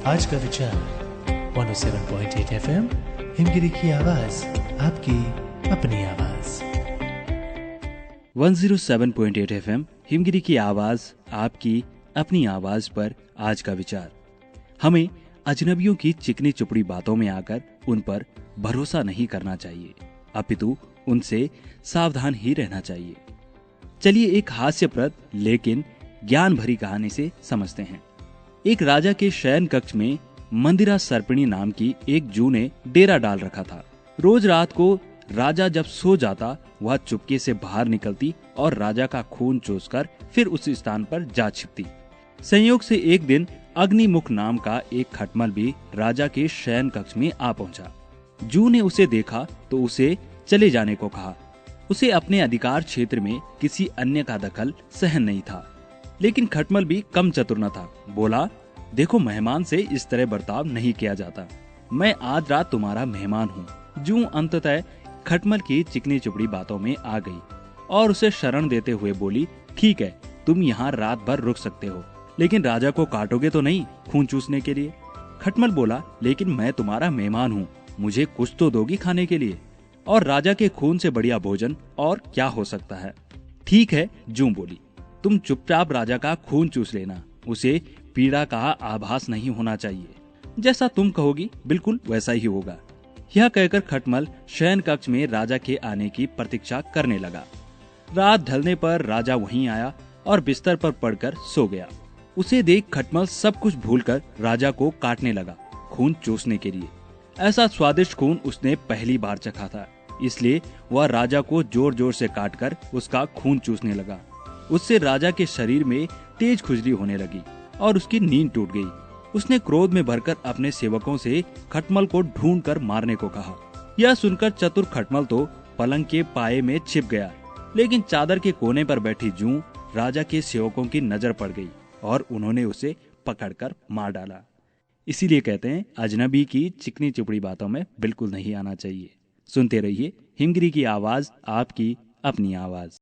आज का विचार 107.8 FM हिमगिरी की आवाज, आपकी अपनी आवाज। 107.8 FM हिमगिरी की आवाज, आपकी अपनी आवाज पर आज का विचार। हमें अजनबियों की चिकनी चुपड़ी बातों में आकर उन पर भरोसा नहीं करना चाहिए, अपितु उनसे सावधान ही रहना चाहिए। चलिए एक हास्यप्रद लेकिन ज्ञान भरी कहानी से समझते हैं। एक राजा के शयन कक्ष में मंदिरा सर्पिणी नाम की एक जू ने डेरा डाल रखा था। रोज रात को राजा जब सो जाता, वह चुपके से बाहर निकलती और राजा का खून चूसकर फिर उस स्थान पर जा छिपती। संयोग से एक दिन अग्निमुख नाम का एक खटमल भी राजा के शयन कक्ष में आ पहुंचा। जू ने उसे देखा तो उसे चले जाने को कहा। उसे अपने अधिकार क्षेत्र में किसी अन्य का दखल सहन नहीं था। लेकिन खटमल भी कम चतुर न था। बोला, देखो, मेहमान से इस तरह बर्ताव नहीं किया जाता। मैं आज रात तुम्हारा मेहमान हूँ। जू अंततः खटमल की चिकनी चुपड़ी बातों में आ गई और उसे शरण देते हुए बोली, ठीक है, तुम यहाँ रात भर रुक सकते हो, लेकिन राजा को काटोगे तो नहीं खून चूसने के लिए। खटमल बोला, लेकिन मैं तुम्हारा मेहमान हूँ, मुझे कुछ तो दोगी खाने के लिए, और राजा के खून से बढ़िया भोजन और क्या हो सकता है। ठीक है, जू बोली, तुम चुपचाप राजा का खून चूस लेना, उसे पीड़ा का आभास नहीं होना चाहिए। जैसा तुम कहोगी बिल्कुल वैसा ही होगा। यह कहकर खटमल शयन कक्ष में राजा के आने की प्रतीक्षा करने लगा। रात ढलने पर राजा वहीं आया और बिस्तर पर पड़कर सो गया। उसे देख खटमल सब कुछ भूलकर राजा को काटने लगा, खून चूसने के लिए। ऐसा स्वादिष्ट खून उसने पहली बार चखा था, इसलिए वह राजा को जोर जोर से काटकर उसका खून चूसने लगा। उससे राजा के शरीर में तेज खुजली होने लगी और उसकी नींद टूट गई। उसने क्रोध में भरकर अपने सेवकों से खटमल को ढूंढकर मारने को कहा। यह सुनकर चतुर खटमल तो पलंग के पाए में छिप गया, लेकिन चादर के कोने पर बैठी जू राजा के सेवकों की नजर पड़ गई और उन्होंने उसे पकड़कर मार डाला। इसीलिए कहते हैं, अजनबी की चिकनी चुपड़ी बातों में बिल्कुल नहीं आना चाहिए। सुनते रहिए हिमगिरी की आवाज, आपकी अपनी आवाज।